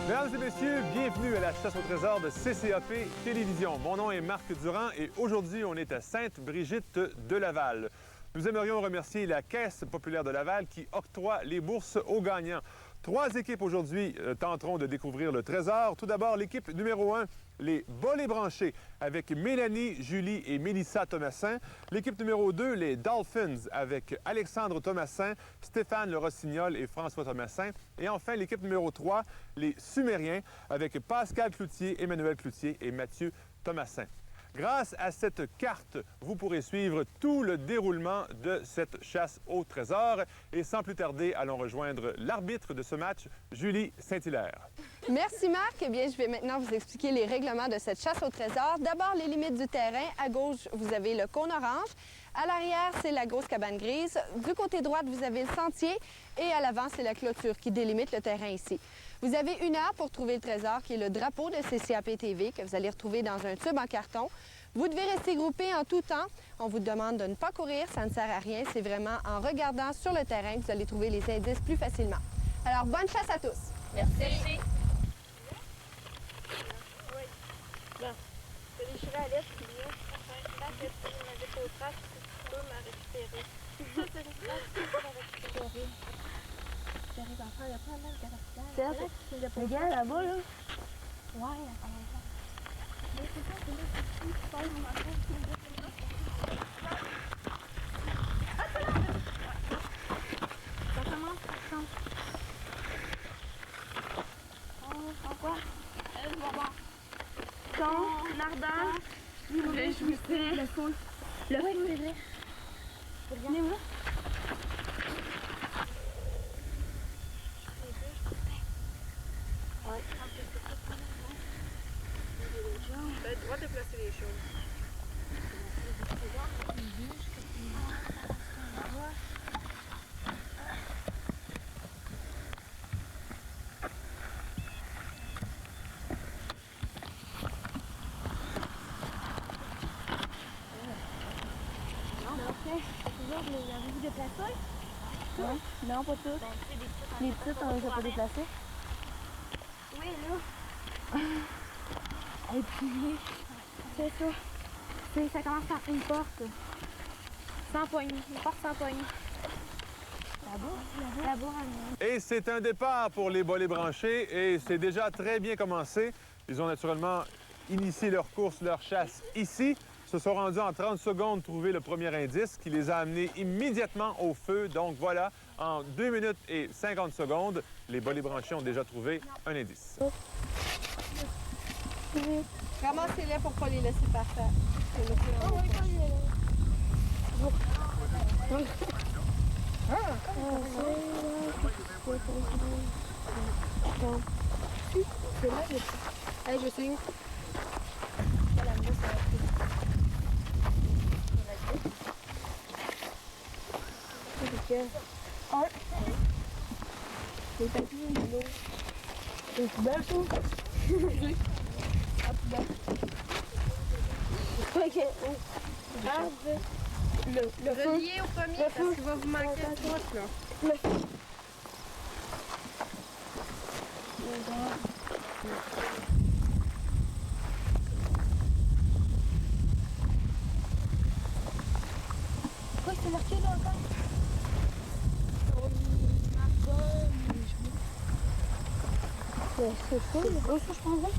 Mesdames et messieurs, bienvenue à la chasse au trésor de CCAP Télévision. Mon nom est Marc Durand et aujourd'hui, on est à Sainte-Brigitte de Laval. Nous aimerions remercier la Caisse populaire de Laval qui octroie les bourses aux gagnants. 3 équipes aujourd'hui tenteront de découvrir le trésor. Tout d'abord, l'équipe numéro 1, les Bolets branchés, avec Mélanie, Julie et Mélissa Thomassin. L'équipe numéro 2, les Dolphins, avec Alexandre Thomassin, Stéphane Le Rossignol et François Thomassin. Et enfin, l'équipe numéro 3, les Sumériens, avec Pascal Cloutier, Emmanuel Cloutier et Mathieu Thomassin. Grâce à cette carte, vous pourrez suivre tout le déroulement de cette chasse au trésor. Et sans plus tarder, allons rejoindre l'arbitre de ce match, Julie Saint-Hilaire. Merci Marc. Eh bien, je vais maintenant vous expliquer les règlements de cette chasse au trésor. D'abord, les limites du terrain. À gauche, vous avez le cône orange. À l'arrière, c'est la grosse cabane grise. Du côté droit, vous avez le sentier. Et à l'avant, c'est la clôture qui délimite le terrain ici. Vous avez 1 heure pour trouver le trésor, qui est le drapeau de CCAP TV, que vous allez retrouver dans un tube en carton. Vous devez rester groupé en tout temps. On vous demande de ne pas courir, ça ne sert à rien. C'est vraiment en regardant sur le terrain que vous allez trouver les indices plus facilement. Alors, bonne chasse à tous! Merci. Oui. Bon. Je vais déchirer la lettre, puis là, là, je vais mettre au trace, tu peux me récupérer. Ça, c'est une trace, tu peux me récupérer. J'arrive à faire le plan, même, caractère. Regarde là-bas, là. Ouais, attends. Mais c'est ça, c'est là, tu passes dans ma tête, tu me dis, c'est là. Ça commence, ça commence. En quoi? Je vais voir. Ton ardent, le jouissait, le fou. Le fou, c'est vrai. Regardez où là? Ouais. Ben, tu dois déplacer les choses. Avez-vous déplacé? Non, non, pas toutes. Les petites, on les a pas déplacées. Oui, là. Et puis, c'est ça. Ça commence par une porte. Sans poignée. Une porte sans poignée. Là-bas? Là-bas. Et c'est un départ pour les Bolets branchés et c'est déjà très bien commencé. Ils ont naturellement initié leur course, leur chasse ici. Se sont rendus en 30 secondes trouver le premier indice qui les a amenés immédiatement au feu. Donc voilà, en 2 minutes et 50 secondes, les Bolets branchés ont déjà trouvé un indice. Ramassez-les pour ne pas les laisser par terre. Hey, je sais où. Les papiers, l'eau. Les poubelles, tout. Ok. Le relier au premier parce qu'il va vous manquer le truc, là. Pourquoi c'est marqué là encore? C'est fou, le gros, je prendrais.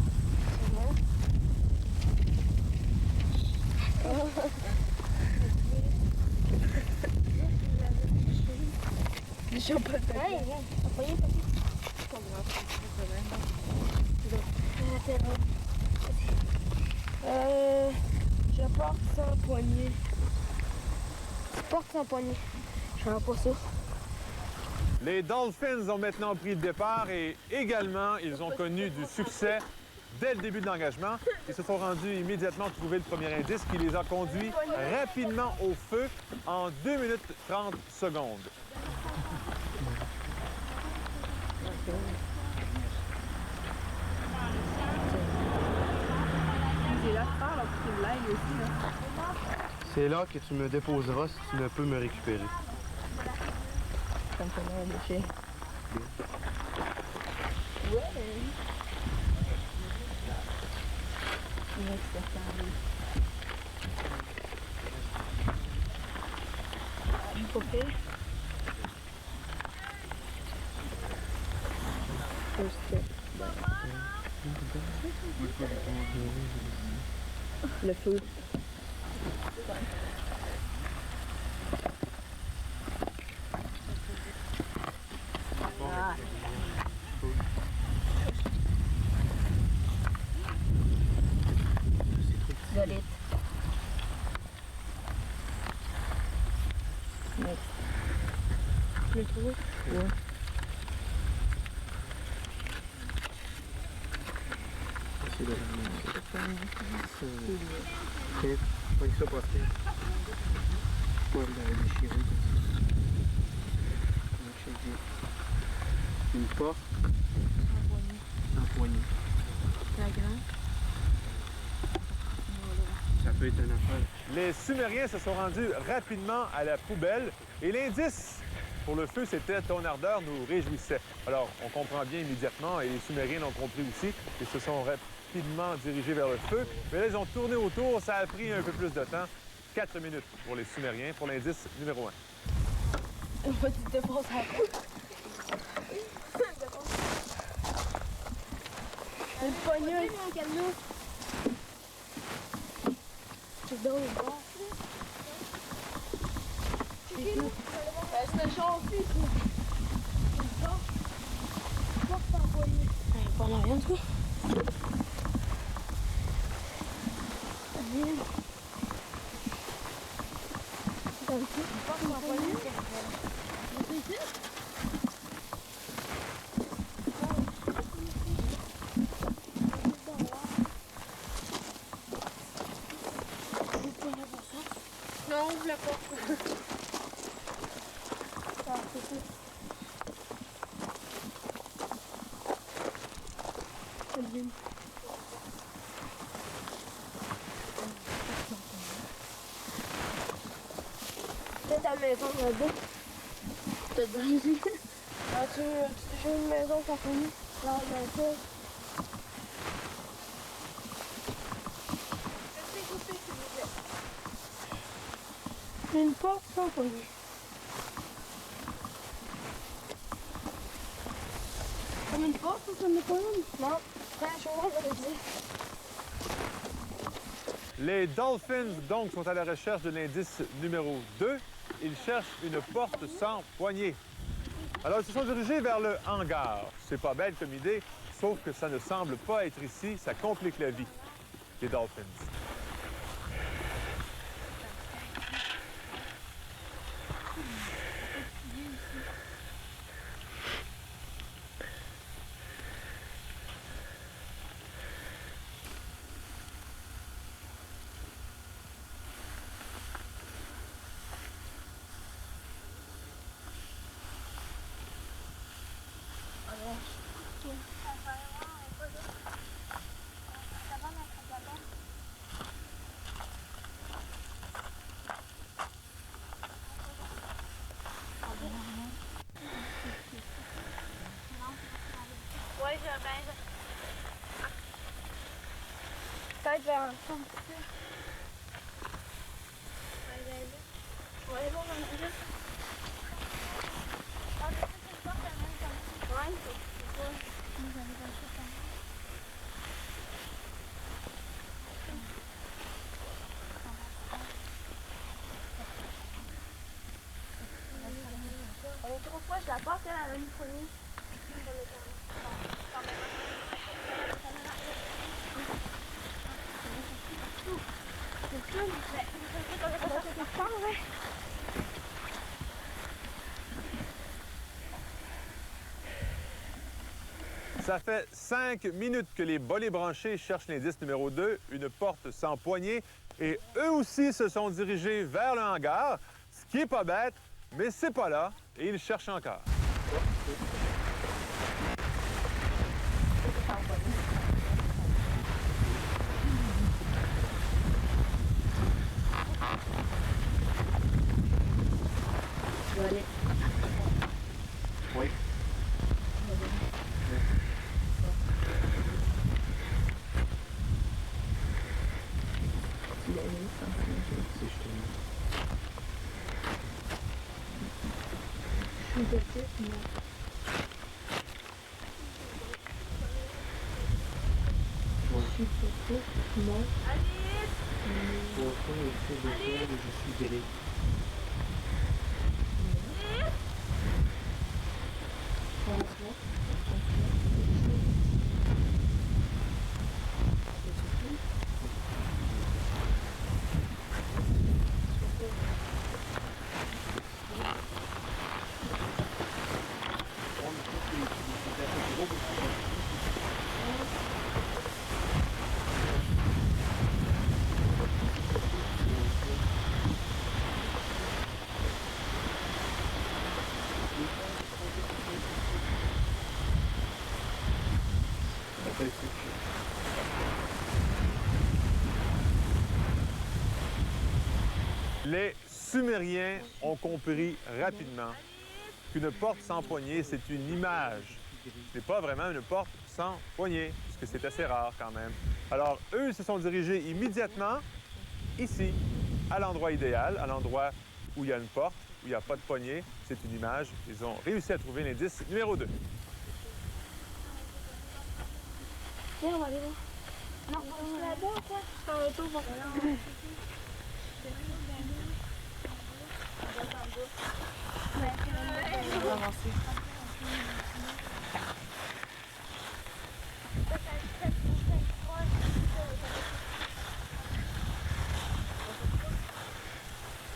Je suis pas de Hey, regarde, envoyez le papier. Je porte sans poignée. Tu portes sans poignée. Je fais pas ça. Les Dolphins ont maintenant pris le départ et également, ils ont connu du succès dès le début de l'engagement. Ils se sont rendus immédiatement trouver le premier indice qui les a conduits rapidement au feu en 2 minutes 30 secondes. C'est là que faire, là, pour qu'il l'aille aussi, là. C'est là que tu me déposeras si tu ne peux me récupérer. Ça me fait mal, le chien. Le feu. Solide. Le trou? Ouais. C'est de la Faut que ça passe. Pas la déchirer comme ça. Comment je dis? Une porte. En poignée. La grande. Ça peut être une affaire. Les Sumériens se sont rendus rapidement à la poubelle et l'indice pour le feu, c'était « ton ardeur nous réjouissait ». Alors, on comprend bien immédiatement et les Sumériens l'ont compris aussi et se sont rapidement dirigés vers le feu. Mais là, ils ont tourné autour, ça a pris un peu plus de temps. 4 minutes pour les Sumériens, pour l'indice numéro 1. Une petite dépense à la une poignée. C'est dans le bas. C'est chaud aussi. Pas en rien, toi. Non, ouvre la porte. C'est ta maison là-bas. T'as brisé. Ah, j'ai une maison sans famille. Non, non, pas. Une porte sans famille. Comme une porte, ça me commande? Non, c'est un chemin, je le dis. Les Dolphins, donc, sont à la recherche de l'indice numéro 2. Ils cherchent une porte sans poignée. Alors, ils se sont dirigés vers le hangar. C'est pas bête comme idée, sauf que ça ne semble pas être ici. Ça complique la vie des Dolphins. Ouais, je baise. Peut-être vers un fond. Ouais, bon, on est là. Ah, c'est une porte à même comme ça. Ouais, c'est pas. Nous allons dans le chemin. On est trop proche de la porte, elle a une poignée. Ça fait 5 minutes que les bolets branchés cherchent l'indice numéro 2, une porte sans poignée, et eux aussi se sont dirigés vers le hangar, ce qui est pas bête, mais c'est pas là, et ils cherchent encore. Oui. suis petite, non. Je suis petite, non. Au fond, il fait des fois où je suis gris. Les Sumériens ont compris rapidement qu'une porte sans poignée, c'est une image. Ce n'est pas vraiment une porte sans poignée, puisque c'est assez rare quand même. Alors, eux se sont dirigés immédiatement ici, à l'endroit idéal, à l'endroit où il y a une porte, où il n'y a pas de poignée. C'est une image. Ils ont réussi à trouver l'indice numéro 2. Viens, on va aller voir. Non, on va là-bas, quoi. C'est un auto, bon. On va avancer.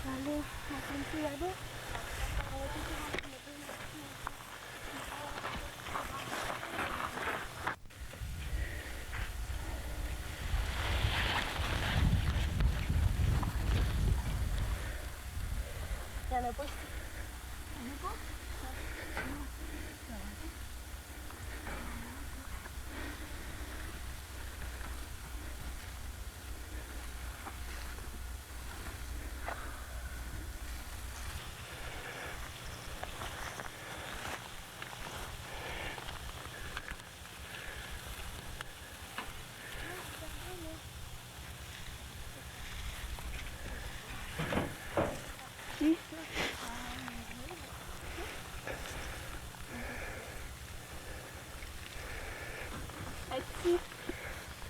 Allez, on continue là-bas. Il y en a pas ici. Il y en a pas?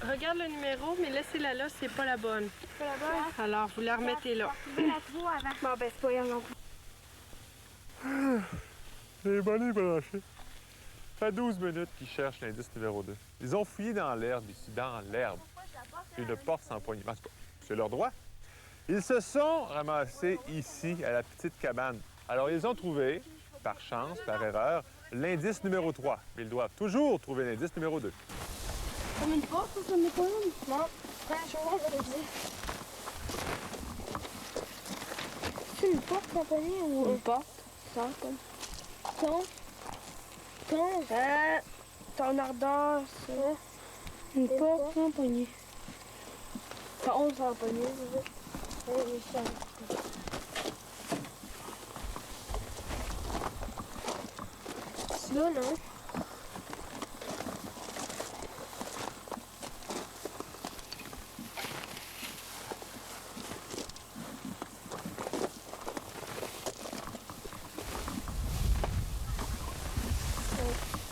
Regarde le numéro, mais laissez-la là, c'est pas la bonne. C'est pas là-bas. Alors, vous la remettez là. Trouver la trou avant. Bon, ben, c'est pas grave non plus. Les bonnets branchés. Ça fait 12 minutes qu'ils cherchent l'indice numéro 2. Ils ont fouillé dans l'herbe ici, dans l'herbe. Une porte sans poignée. C'est leur droit. Ils se sont ramassés ici, à la petite cabane. Alors, ils ont trouvé, par chance, par erreur, l'indice numéro 3. Mais ils doivent toujours trouver l'indice numéro 2. Comme une porte ou comme une colonne? Non, c'est un chemin, je vais dire. C'est une porte sans poignée ou une porte? Sans comme. Ton ardeur, ça. Une porte sans poignée. Ton sans poignée, je veux. C'est là, non?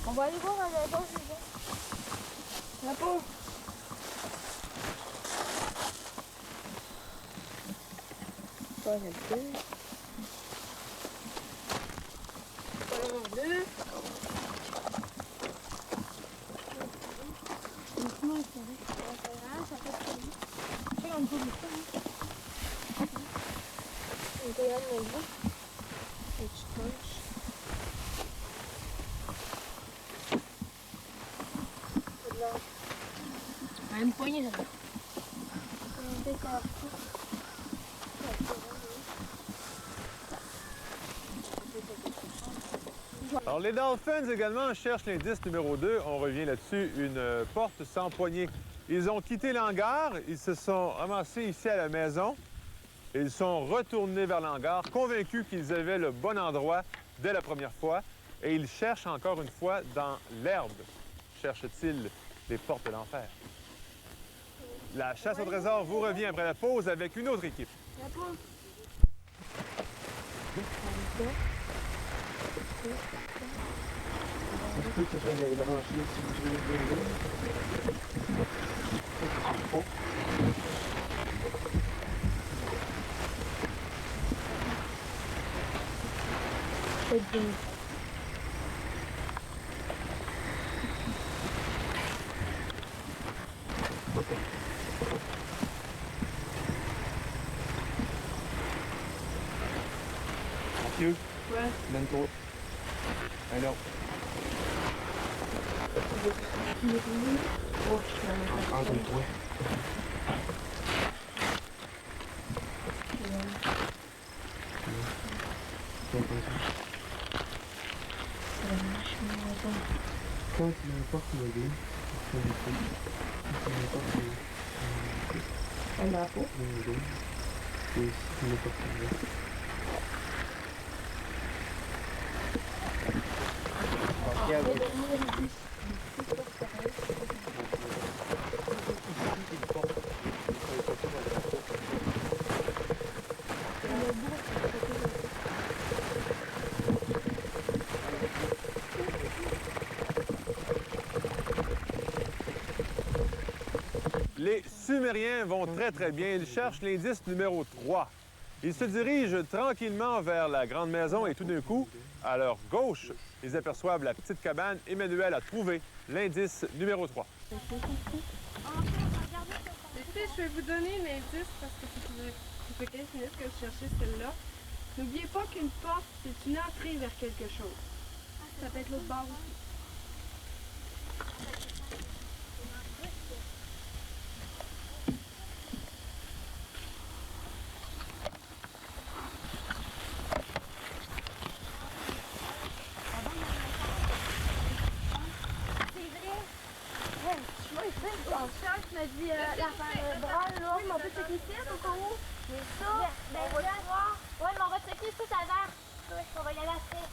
On va aller voir à la base, les gars. La peau. Pas la deux. Pas la deux. Comment il ferait? Ça fait très bien. C'est comme ça, mais ça. On peut y aller là. Et tu penches. Une poignée là-bas. Alors, les Dolphins également cherchent l'indice numéro 2. On revient là-dessus, une porte sans poignée. Ils ont quitté l'hangar, ils se sont ramassés ici à la maison. Et ils sont retournés vers l'hangar, convaincus qu'ils avaient le bon endroit dès la première fois. Et ils cherchent encore une fois dans l'herbe. Cherchent-ils les portes de l'enfer? La chasse au trésor vous revient après la pause avec une autre équipe. La peau. peux que ça les brancher si vous voulez. C'est bien. Mathieu, Ouais. donne-toi. Un autre. Entre toi. Quand tu n'importe le deux, tu fais le coup. Quand tu n'importe le Un drapeau. deux, et si tu n'importe le deux. Les Sumériens vont très bien. Ils cherchent l'indice numéro 3. Ils se dirigent tranquillement vers la grande maison et tout d'un coup, à leur gauche, ils aperçoivent la petite cabane. Emmanuel a trouvé l'indice numéro 3. Écoutez, je vais vous donner un indice parce que ça fait 15 minutes que je cherchais celle-là. N'oubliez pas qu'une porte, c'est une entrée vers quelque chose. Ça peut être l'autre bord aussi. Tu m'as dit la branle là. Oui, mais on peut checker ici au cas où. Mais ça, on va le voir. Ouais, mais on va checker ça, ça va. On va y aller après.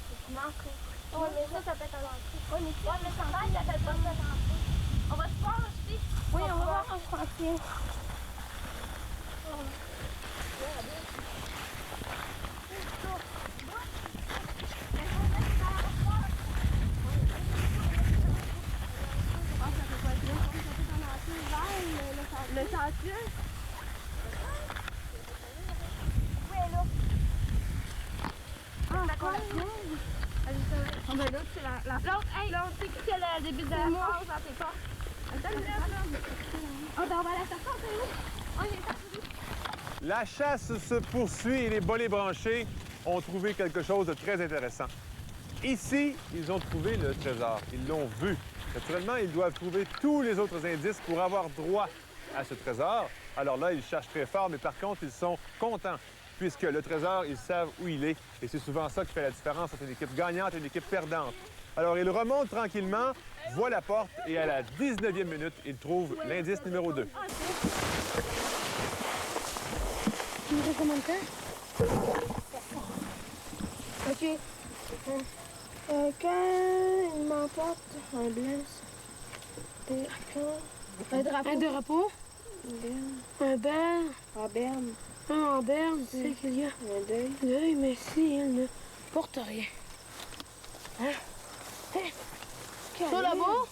C'est une entrée. Ouais, mais ça peut être à l'entrée. Ouais, mais ça peut être pas à l'entrée. On va se voir aussi. Oui, on va voir en français. Le sentier? Oui, là. Ah, d'accord. Ah, ben l'autre, c'est la l'autre, hey, l'autre, c'est qui le début de la phrase dans tes portes? Attends, là. Ah, ben on va la chercher, c'est où? On est parti. La chasse se poursuit et les bolets branchés ont trouvé quelque chose de très intéressant. Ici, ils ont trouvé le trésor. Ils l'ont vu. Naturellement, ils doivent trouver tous les autres indices pour avoir droit à ce trésor. Alors là, ils cherchent très fort, mais par contre, ils sont contents puisque le trésor, ils savent où il est. Et c'est souvent ça qui fait la différence entre une équipe gagnante et une équipe perdante. Alors, ils remontent tranquillement, voient la porte et à la 19e minute, ils trouvent l'indice numéro 2. Tu me fais combien de temps? OK. Quand il m'emporte un blanc, un drapeau. Un drapeau? Un berne. Un berne. Un berne, c'est qu'il y a. Un deuil. Deuil, mais si elle ne porte rien. Hein? Ça là-bas?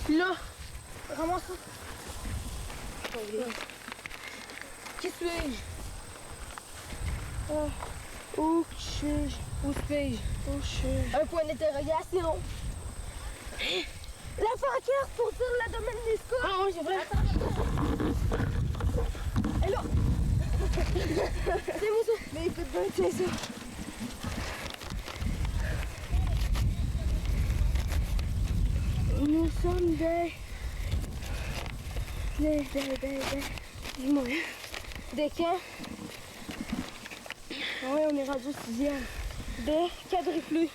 Là, ramasse ça. Qui suis-je? Où suis-je? Où suis-je? Où suis-je? Un point d'interrogation. La pancarte pour dire le domaine des scouts. Ah oui, c'est vrai. Et là. C'est moi ça. Mais écoute bien, tiens ça. Nous sommes dis-moi. Des camps. Oui, on est rendu au 6e. Des quadruplés.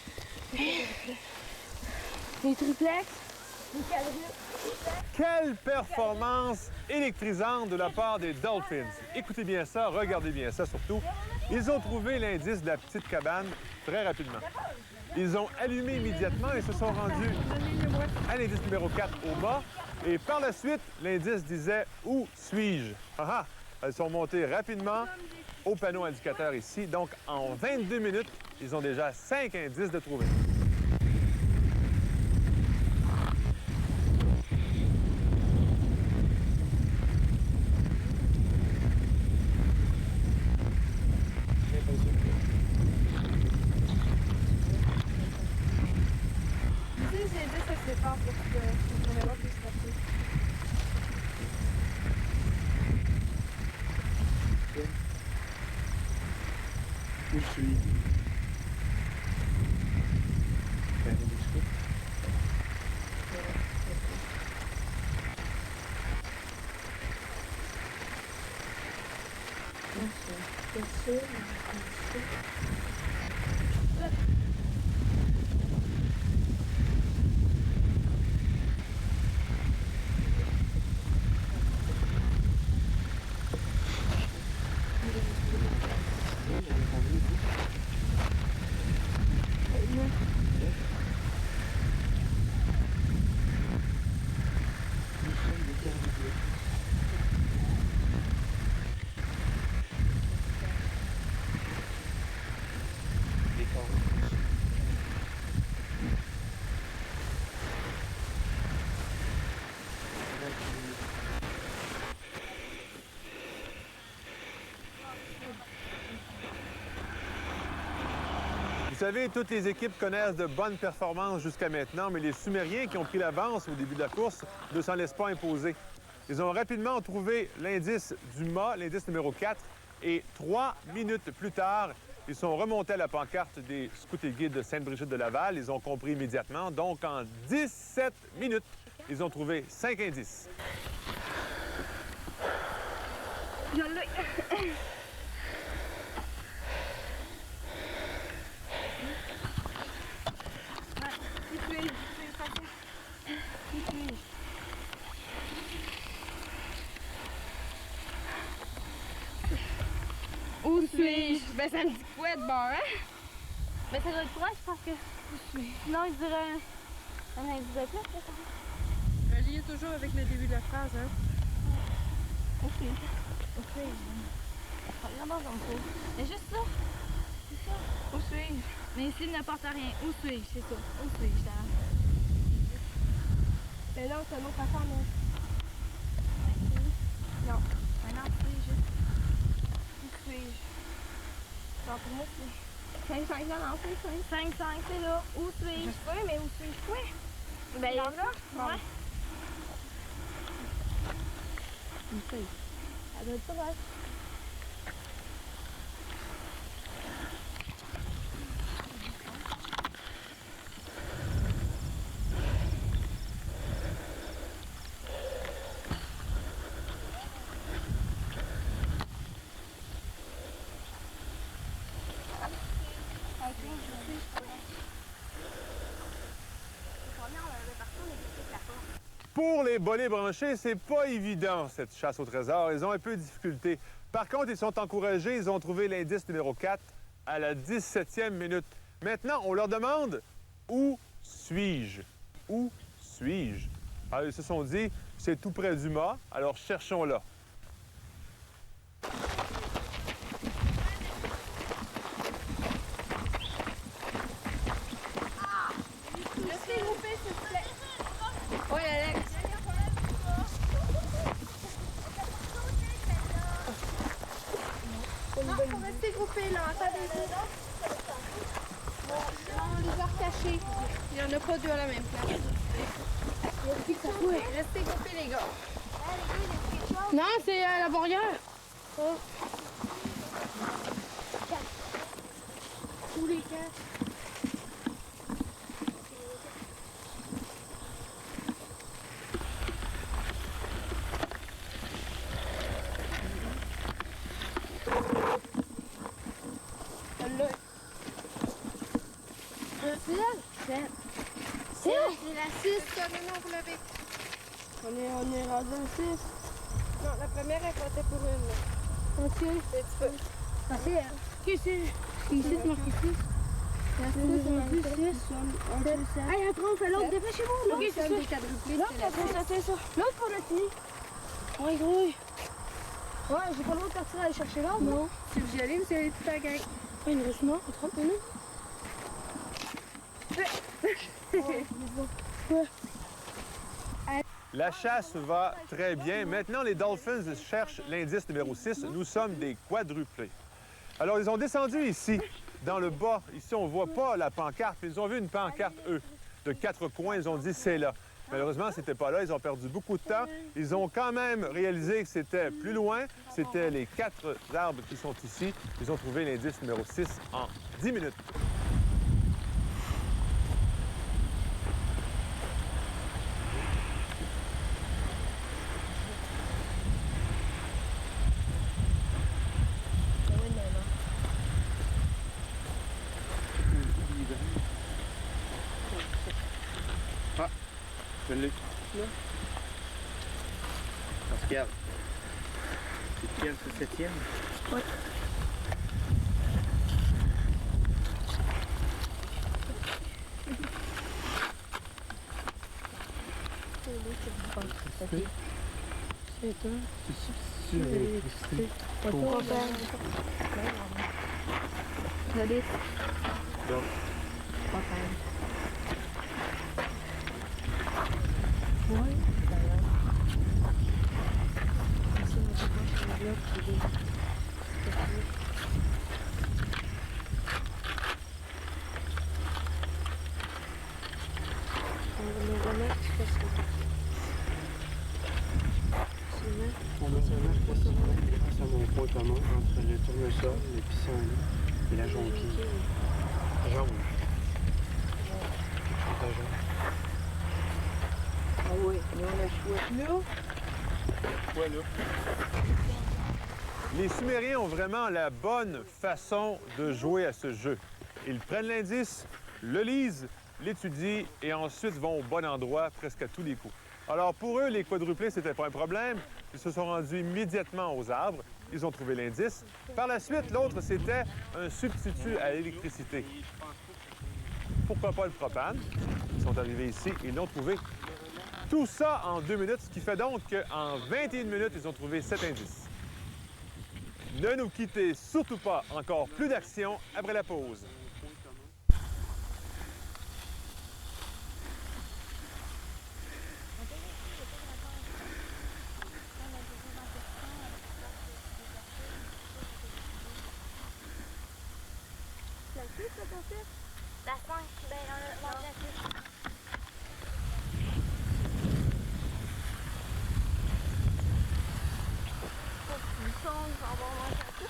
Des triplex. Des quadruples. Quelle performance électrisante de la part des Dolphins. Écoutez bien ça, regardez bien ça surtout. Ils ont trouvé l'indice de la petite cabane très rapidement. Ils ont allumé immédiatement et se sont rendus à l'indice numéro 4 au bas. Et par la suite, l'indice disait « Où suis-je? » Ah, elles sont montées rapidement au panneau indicateur ici. Donc, en 22 minutes, ils ont déjà 5 indices de trouver. Où suis-je? Vous savez, toutes les équipes connaissent de bonnes performances jusqu'à maintenant, mais les Sumériens qui ont pris l'avance au début de la course ne s'en laissent pas imposer. Ils ont rapidement trouvé l'indice du mât, l'indice numéro 4, et 3 minutes plus tard, ils sont remontés à la pancarte des scouts et guides de Sainte-Brigitte de Laval. Ils ont compris immédiatement. Donc, en 17 minutes, ils ont trouvé 5 indices. Je l'ai. Où suis-je? Ben, ça me dit quoi de bord, hein? Mais ça doit être proche parce que sinon il dirait un indice de plus, c'est ça? Relié toujours avec le début de la phrase, hein? Où suis-je? Où suis-je? Regarde comme ça. C'est juste ça. C'est ça. Où suis-je? Mais ici, il n'apporte rien. Où suis-je? C'est ça. Où suis-je? Mais non, c'est une autre affaire, là. Non. Maintenant, c'est juste. Où suis-je? Non, pour moi, c'est 5-5, non, c'est 5. 5-5, c'est là. Où suis-je? Je sais, mais où suis-je quoi? Ben, là. Bon. Ouais. Où suis-je? Ça doit être proche. Pour les bolets branchés, c'est pas évident, cette chasse au trésor. Ils ont un peu de difficulté. Par contre, ils sont encouragés. Ils ont trouvé l'indice numéro 4 à la 17e minute. Maintenant, on leur demande « Où suis-je? Où suis-je? » Alors, ils se sont dit « C'est tout près du mât, alors cherchons-la. » Restez groupés, s'il vous plaît. Oui, Alex. Non, faut rester groupés, là. Attendez-vous. On les a recachés. Il n'y en a pas deux à la même place. Restez groupés, les gars. Non, c'est la barrière. Tous les quatre. C'est la 6, ça, non, vous l'avez. On est rendu à 6. Non, la première, elle comptait pour une. Là. Ok. Tu peux. Ah, c'est... Ok, c'est... Ici, c'est marqué 6. La 6, on a 6. Ah, il y a un trompe, l'autre, dépêchez-vous. Ok, c'est ça. L'autre, c'est ça. L'autre, on a fini. Ouais, gros. Ouais, j'ai pas le droit de partir aller chercher l'autre. Non. C'est le gelé, mais c'est toute la gang. Ouais, il nous reste non, 30 minutes. La chasse va très bien. Maintenant, les Dolphins cherchent l'indice numéro 6. Nous sommes des quadruplés. Alors, ils ont descendu ici, dans le bas. Ici, on ne voit pas la pancarte. Ils ont vu une pancarte, eux, de 4 coins. Ils ont dit, c'est là. Malheureusement, ce n'était pas là. Ils ont perdu beaucoup de temps. Ils ont quand même réalisé que c'était plus loin. C'était les 4 arbres qui sont ici. Ils ont trouvé l'indice numéro 6 en 10 minutes. Je l'ai. Parce que regarde. C'est quel, c'est 7e? Oui. C'est un. C'est l'électricité. Donc, on a seulement facilement grâce à mon point commun entre le tournesol, le pissenlit et la jonquille. Jaune. La jaune. Ah oui, mais on a choisi là. Voilà. Les Sumériens ont vraiment la bonne façon de jouer à ce jeu. Ils prennent l'indice, le lisent, l'étudient et ensuite vont au bon endroit presque à tous les coups. Alors pour eux, les quadruplés, c'était pas un problème. Ils se sont rendus immédiatement aux arbres. Ils ont trouvé l'indice. Par la suite, l'autre, c'était un substitut à l'électricité. Pourquoi pas le propane? Ils sont arrivés ici et ils l'ont trouvé. Tout ça en 2 minutes, ce qui fait donc qu'en 21 minutes, ils ont trouvé 7 indices. Ne nous quittez surtout pas, encore plus d'action après la pause. La 5, ben, on mange la 6. On va manger la 6.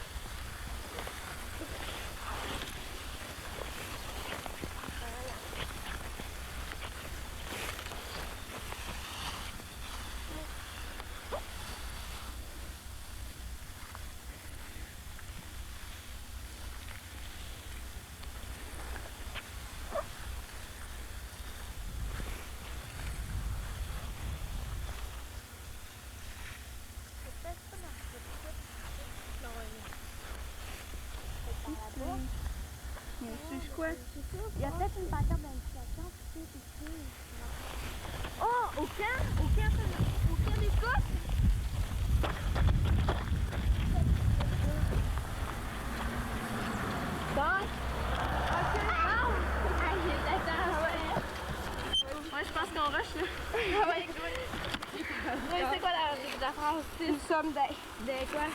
Il y a peut-être une pancarte d'indication. Oh, au camp des scouts. Donc, ok. Ouais, je pense qu'on rush là. Ouais, c'est quoi la phrase? Nous sommes des quoi?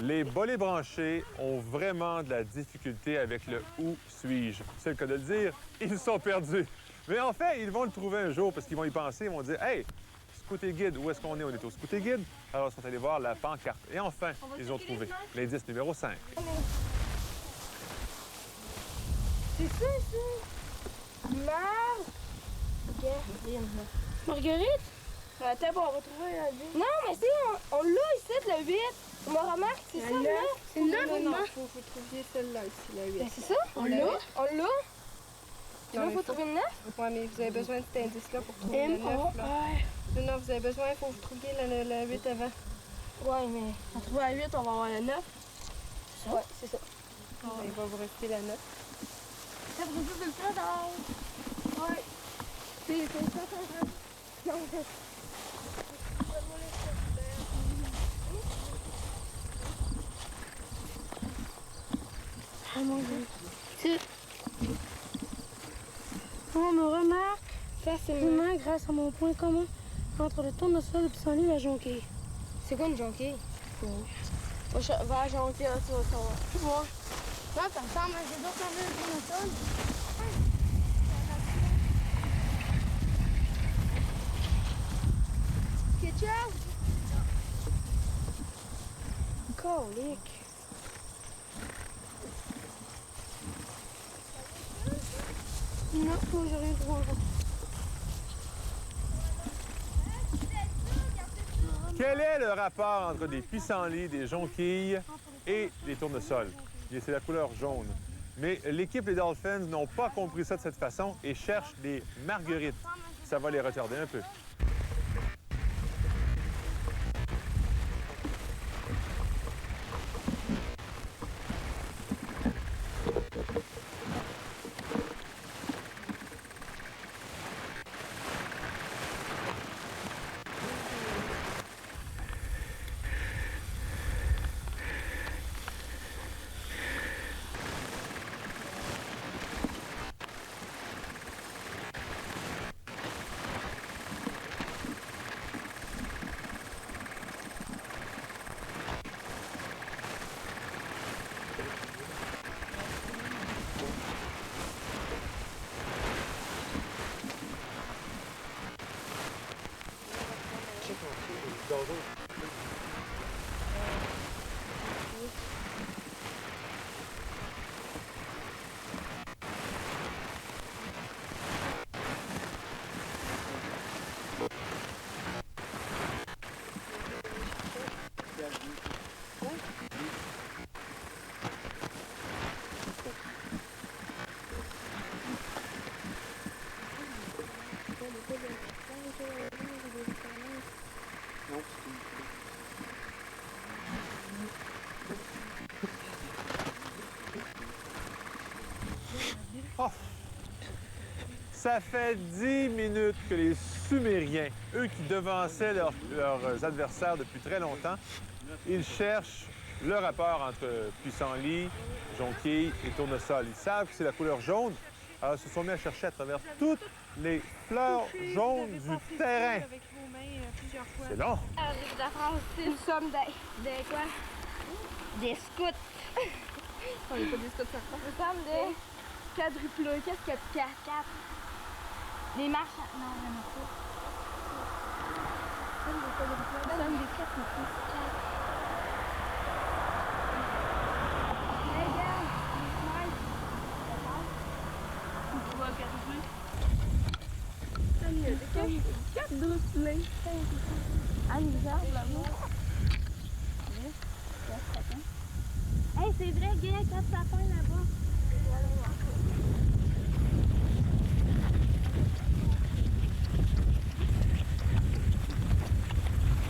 Les bolets branchés ont vraiment de la difficulté avec le « où suis-je ». C'est le cas de le dire, ils sont perdus. Mais en fait, ils vont le trouver un jour parce qu'ils vont y penser, ils vont dire « Hey, Scout et Guide, où est-ce qu'on est? On est au Scout et Guide. » Alors, ils sont allés voir la pancarte. Et enfin, ils ont trouvé l'indice numéro 5. C'est ça, ça. Marguerite? Attends, bon, on va trouver un 8. Non, mais si, on l'a ici, le 8. On me remarque, c'est ça, là. C'est là, Non, vraiment. faut trouver celle-là ici, la 8. Ben, c'est ça, on l'a. On l'a. Dans Là, les faut faux. trouver le 9. Ouais, mais vous avez besoin de cet indice-là pour trouver le 9. Là. Non, non, vous avez besoin, il faut que vous trouviez le 8 avant. Ouais, mais on trouve à 8, on va avoir le 9. Ouais, c'est ça. Il va vous rester la 9. Ça vous dit le trésor. Ouais. C'est ça, ça. Non, c'est... Ah mon Dieu. On me remarque facilement grâce à mon point commun entre le tournesol et le pissenlit et la jonquille. C'est quoi une jonquille? Va à jonquille, là, tu vas savoir. Tu vois? Là, ça ressemble à des autres services de tournesol. Ketchup? Colique. Non, moi j'ai rien trouvé encore. Quel est le rapport entre des pissenlits, des jonquilles et des tournesols? Bien, c'est la couleur jaune. Mais l'équipe des Dolphins n'ont pas compris ça de cette façon et cherchent des marguerites. Ça va les retarder un peu. Oh! Ça fait 10 minutes que les Sumériens, eux qui devançaient leurs adversaires depuis très longtemps, ils cherchent le rapport entre pissenlit, jonquille et tournesol. Ils savent que c'est la couleur jaune, alors ils se sont mis à chercher à travers toutes les fleurs jaunes du terrain. Avec vos mains plusieurs fois. C'est long. Rive de France, nous sommes des quoi? Des scouts. On n'est pas des scouts, ça. Nous sommes des quadrupleux. Qu'est-ce qu'il y a de 4? Des marches à... Non, il y en a pas. Nous sommes des quadrupleux. Nous sommes des quadrupleux. Hey, regarde! Tu vois quadrupleux? Il y a des quadruplés. Ah, nous arbres là-bas. Hey, c'est vrai, il y a 4 sapins là-bas.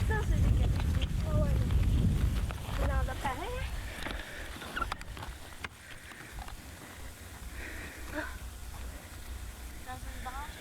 Ça, c'est des quadruplés. Ah ouais. C'est dans le pareil, hein? Dans une branche.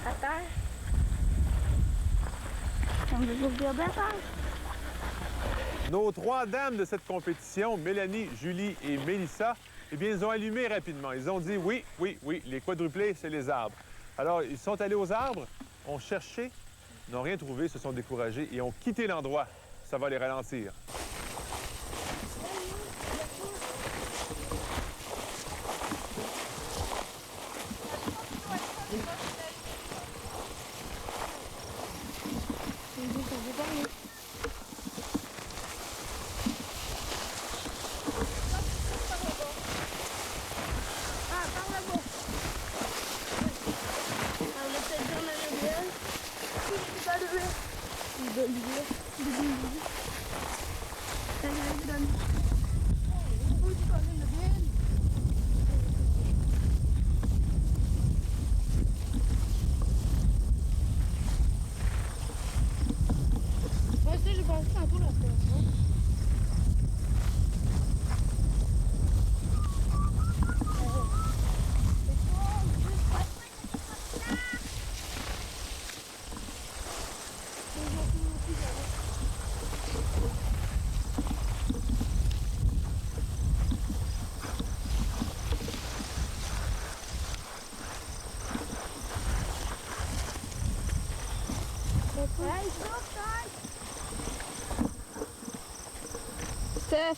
À terre. On veut regarder à terre. Nos 3 dames de cette compétition, Mélanie, Julie et Mélissa, eh bien, ils ont allumé rapidement. Ils ont dit oui, oui, oui, les quadruplés, c'est les arbres. Alors, ils sont allés aux arbres, ont cherché, n'ont rien trouvé, se sont découragés et ont quitté l'endroit. Ça va les ralentir. Steph,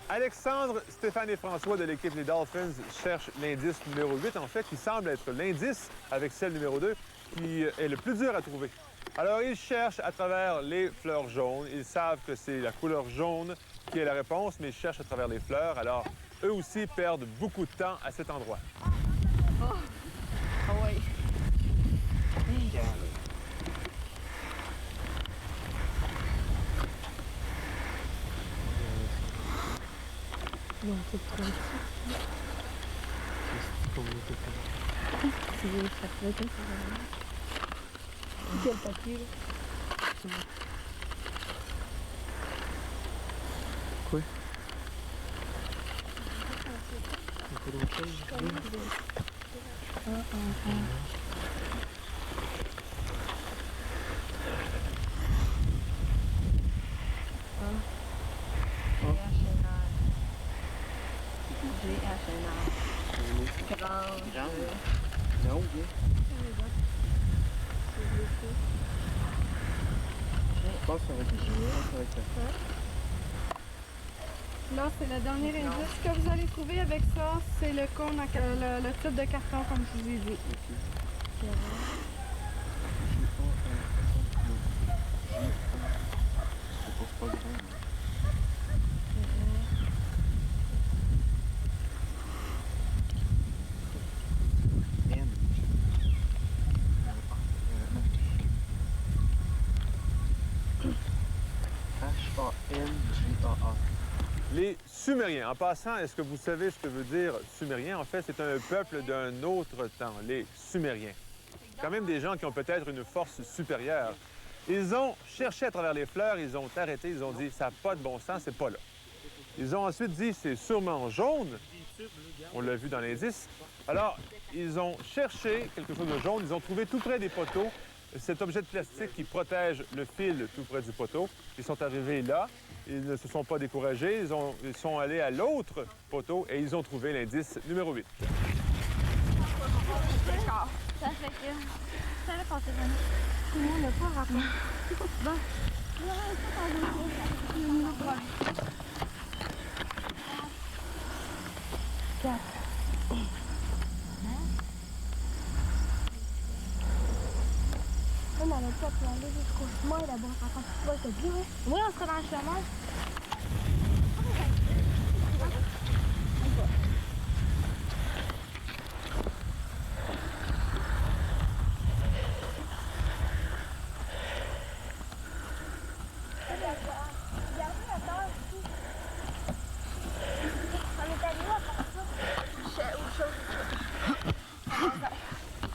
Alexandre, Stéphane et François de l'équipe Les Dolphins cherchent l'indice numéro 8, en fait, qui semble être l'indice avec celle numéro 2, qui est le plus dur à trouver. Alors, ils cherchent à travers les fleurs jaunes. Ils savent que c'est la couleur jaune qui est la réponse, mais ils cherchent à travers les fleurs. Alors, eux aussi perdent beaucoup de temps à cet endroit. Ah oui. Non, c'est trop petit. Quel papier, là? Quoi? Un peu d'autre chose? Non, bien. Je pense que ça va être ça. Là, c'est le dernier indice. Ce que vous allez trouver avec ça, c'est le cône, le type de carton, comme je vous ai dit. C'est pas grand. H-A-N-G-A-A. Les Sumériens. En passant, est-ce que vous savez ce que veut dire Sumérien? En fait, c'est un peuple d'un autre temps, les Sumériens. Quand même des gens qui ont peut-être une force supérieure. Ils ont cherché à travers les fleurs, ils ont arrêté, ils ont dit « ça n'a pas de bon sens, c'est pas là ». Ils ont ensuite dit « c'est sûrement jaune ». On l'a vu dans l'indice. Alors, ils ont cherché quelque chose de jaune, ils ont trouvé tout près des poteaux cet objet de plastique qui protège le fil tout près du poteau. Ils sont arrivés là, ils ne se sont pas découragés, ils sont allés à l'autre poteau et ils ont trouvé l'indice numéro 8. D'accord. Ça fait que... Ça va passer vraiment. Tout le monde n'a pas rapport. Bon. On a le top pour aller jusqu'au chemin là-bas. Quand tu vois, c'est dur. Oui, on sera dans le chemin.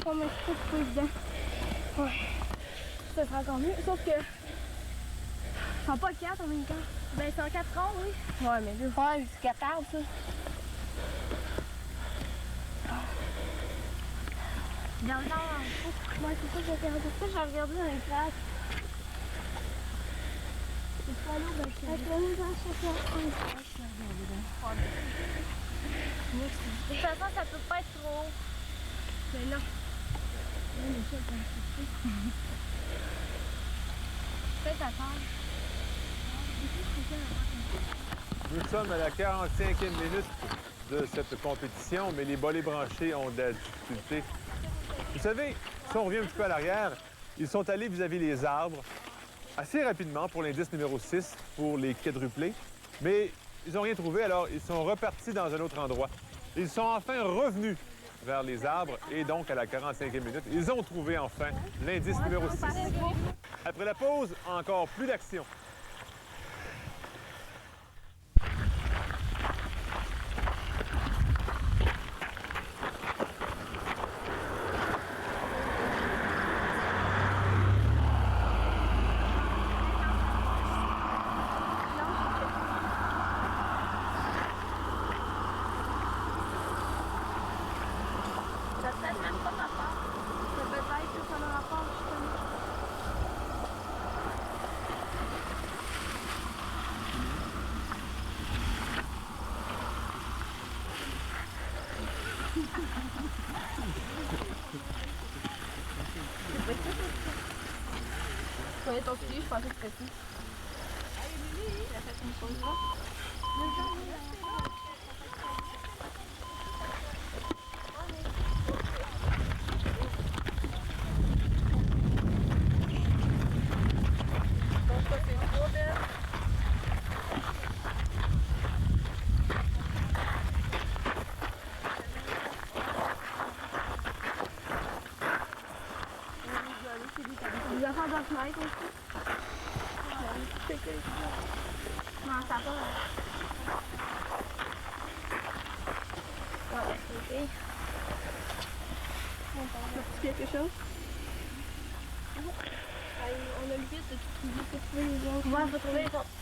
On met tout le dedans. Ouais. Ça sera encore mieux. Sauf que. C'est pas 4 en même temps. Ben, c'est en 4 ans, oui. Ouais, mais deux fois, c'est capable, ça. Dans le temps, moi, c'est ça que j'ai regardé. Ça, j'ai regardé dans les classes. C'est pas lourd, ben, je suis allée dans chacun. De toute façon, ça peut pas être trop haut. Mais non. Faites attendre. Nous sommes à la 45e minute de cette compétition, mais les bolets branchés ont de la difficulté. Vous savez, si on revient un petit peu à l'arrière, ils sont allés vis-à-vis les arbres assez rapidement pour l'indice numéro 6, pour les quadruplés, mais ils n'ont rien trouvé, alors ils sont repartis dans un autre endroit. Ils sont enfin revenus vers les arbres et donc à la 45e minute, ils ont trouvé enfin l'indice numéro 6. Après la pause, encore plus d'action. connais ton style, je pensais que c'était tout. Des affaires dans le fenêtre aussi. Non, ça va pas. Ah, ok. As-tu quelque chose? On a le vide de trouver les autres. Ouais, faut trouver les autres.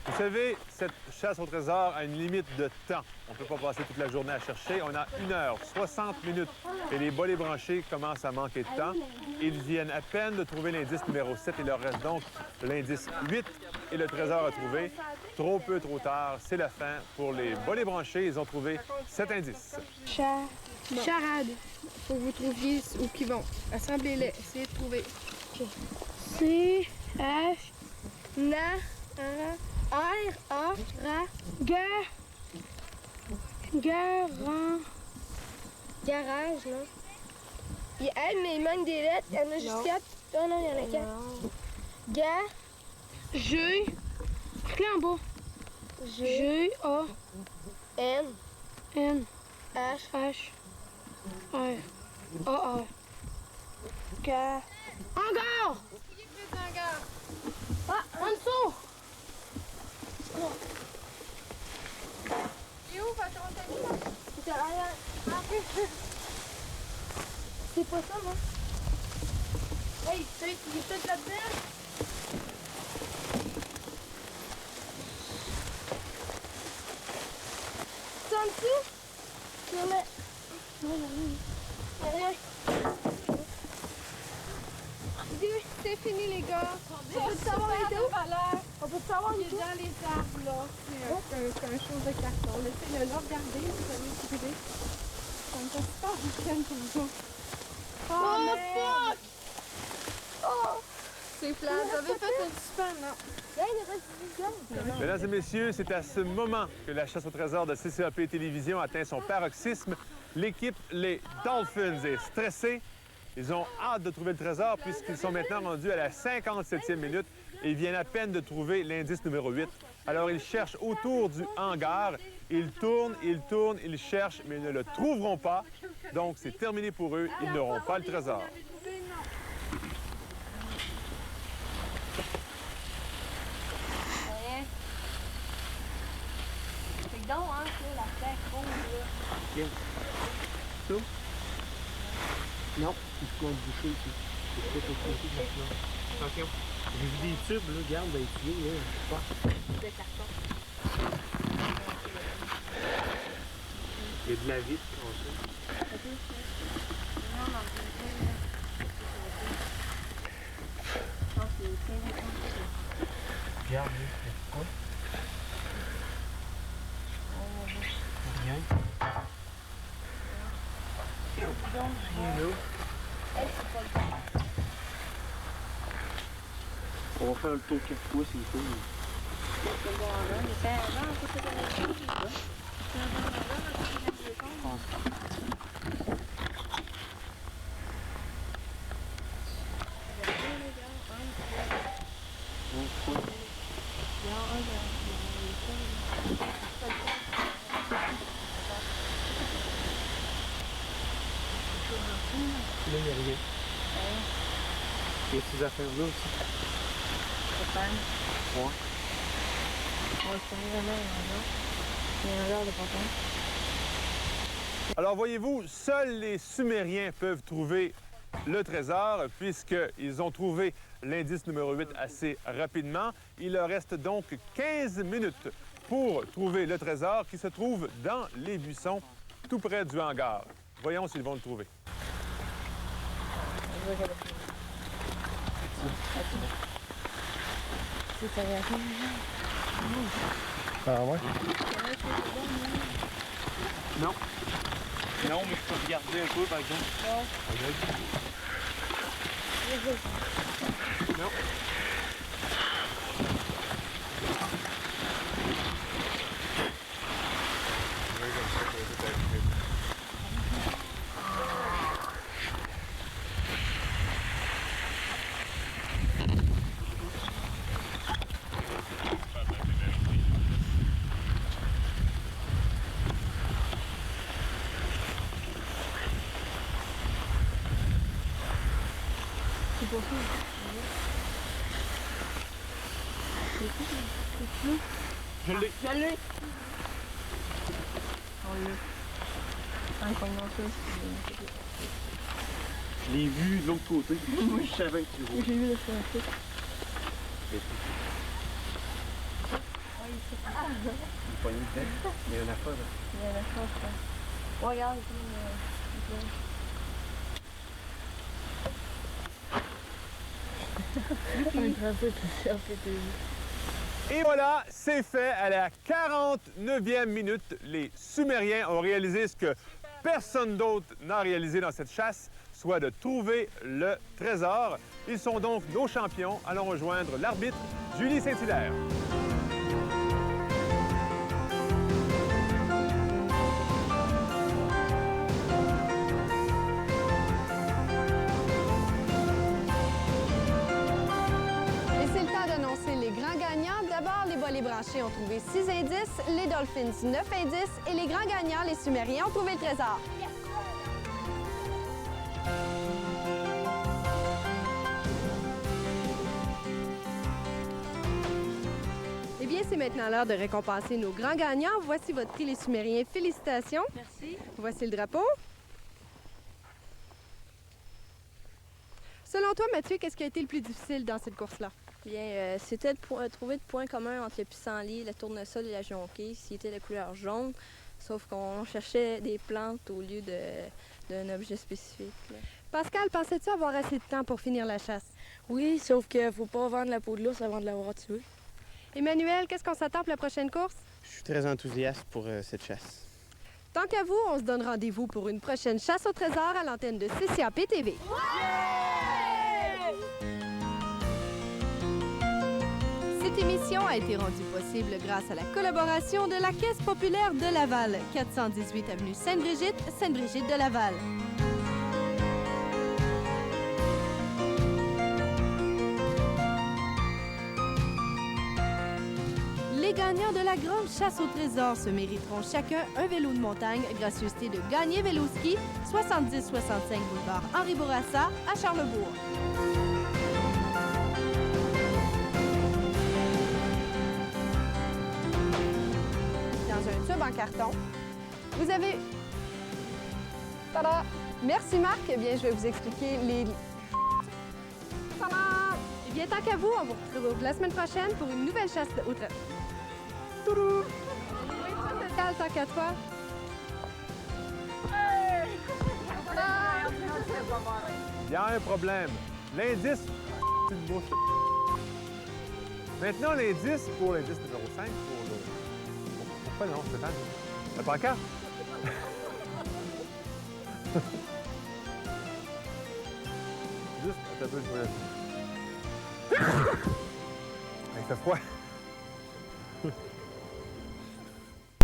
Vous savez, cette chasse au trésor a une limite de temps. On ne peut pas passer toute la journée à chercher. On a 1 heure, 60 minutes. Et les bolets branchés commencent à manquer de temps. Ils viennent à peine de trouver l'indice numéro 7. Il leur reste donc l'indice 8 et le trésor à trouver. Trop peu, trop tard. C'est la fin. Pour les bolets branchés, ils ont trouvé 7 indices. Charade. Faut que vous trouviez où qu'ils vont. Assemblez-les. Essayez de trouver. C, H, N, R, A, R, G, garage, non? Mais il manque des lettres, il y en a juste 4. Oh non, il y en a 4. G. Là en bas. G, A. N, N. H, H. R. A. R. K. Encore! Ah, en dessous! Et où va ton ami là? C'est à l'arrière. C'est pas ça, moi. Hey, tu es peut-être là-dedans? C'est en dessous? Non, mais... Il y a rien. C'est fini les gars. On peut savoir il était où? Valeur. On peut savoir Il il est était où? dans les arbres là. C'est un chose de carton. Laissez-le là, regardez, vous allez trouver. Ça me fait super week-end comme ça. Oh, merde. fuck! Oh! C'est plat. Vous avez fait un super, non? Là, il reste 10 gars. Mesdames et messieurs, c'est à ce moment que la chasse au trésor de CCAP Télévision atteint son paroxysme. L'équipe, les Dolphins, est stressée. Ils ont hâte de trouver le trésor puisqu'ils sont maintenant rendus à la 57e minute et viennent à peine de trouver l'indice numéro 8. Alors, ils cherchent autour du hangar. Ils tournent, ils cherchent, mais ils ne le trouveront pas. Donc, c'est terminé pour eux. Ils n'auront pas le trésor. C'est donc, hein, c'est la terre rouge, là. Ça? Non, il faut boucher ici. C'est peut-être aussi maintenant. Attention. J'ai vu des tubes, là, regarde, dans les tuyaux, là, je sais pas. De carton. Il y a de la vitre, comme ça. Regarde, là, c'est quoi? Rien. Rien là. On va faire le tour 4 fois, c'est cool. Là, il n'y a rien. Il y a ces affaires-là aussi. Ouais. Alors, voyez-vous, seuls les Sumériens peuvent trouver le trésor puisqu'ils ont trouvé l'indice numéro 8 assez rapidement. Il leur reste donc 15 minutes pour trouver le trésor qui se trouve dans les buissons tout près du hangar. Voyons s'ils vont le trouver. Ah ouais? Non. Non, mais je peux regarder un peu, par exemple. Non. Je l'ai. Je l'ai. Je l'ai vu de l'autre côté. Je savais que tu roules. J'ai vu le faire. Il est poigné dedans. Il y a un affaire là. Il y a la chance. Regarde. Et voilà, c'est fait. À la 49e minute, les Sumériens ont réalisé ce que personne d'autre n'a réalisé dans cette chasse, soit de trouver le trésor. Ils sont donc nos champions. Allons rejoindre l'arbitre, Julie Saint-Hilaire. Et c'est le temps d'annoncer les grands gagnants. D'abord, les volets branchés ont trouvé 6 indices, les Dolphins 9 indices et les grands gagnants, les Sumériens, ont trouvé le trésor. Eh bien, c'est maintenant l'heure de récompenser nos grands gagnants. Voici votre prix, les Sumériens. Félicitations. Merci. Voici le drapeau. Selon toi, Mathieu, qu'est-ce qui a été le plus difficile dans cette course-là? Bien, c'était de trouver de points communs entre le pissenlit, le tournesol et la jonquille, qui était de couleur jaune, sauf qu'on cherchait des plantes au lieu d'un objet spécifique. Là. Pascal, pensais-tu avoir assez de temps pour finir la chasse? Oui, sauf qu'il faut pas vendre la peau de l'ours avant de l'avoir tué. Emmanuel, qu'est-ce qu'on s'attend pour la prochaine course? Je suis très enthousiaste pour cette chasse. Tant qu'à vous, on se donne rendez-vous pour une prochaine chasse au trésor à l'antenne de CCAP TV. Cette émission a été rendue possible grâce à la collaboration de la Caisse populaire de Laval, 418 avenue Sainte-Brigitte, Sainte-Brigitte de Laval. Les gagnants de la grande chasse au trésor se mériteront chacun un vélo de montagne, gracieuseté de Gagné Véloski, 70-65 boulevard Henri Bourassa à Charlebourg. Dans un tube en carton, vous avez... Tada! Merci Marc. Eh bien, je vais vous expliquer les... Tada! Eh bien, tant qu'à vous, on vous retrouve la semaine prochaine pour une nouvelle chasse au trésor. Tourou! Oui, total, tant qu'à toi. Il y a un problème. L'indice, c'est une bouche. Maintenant, l'indice pour l'indice numéro 5, pour le... Pourquoi non, Stéphane? La pancarte? Juste un peu, je me... Il fait froid.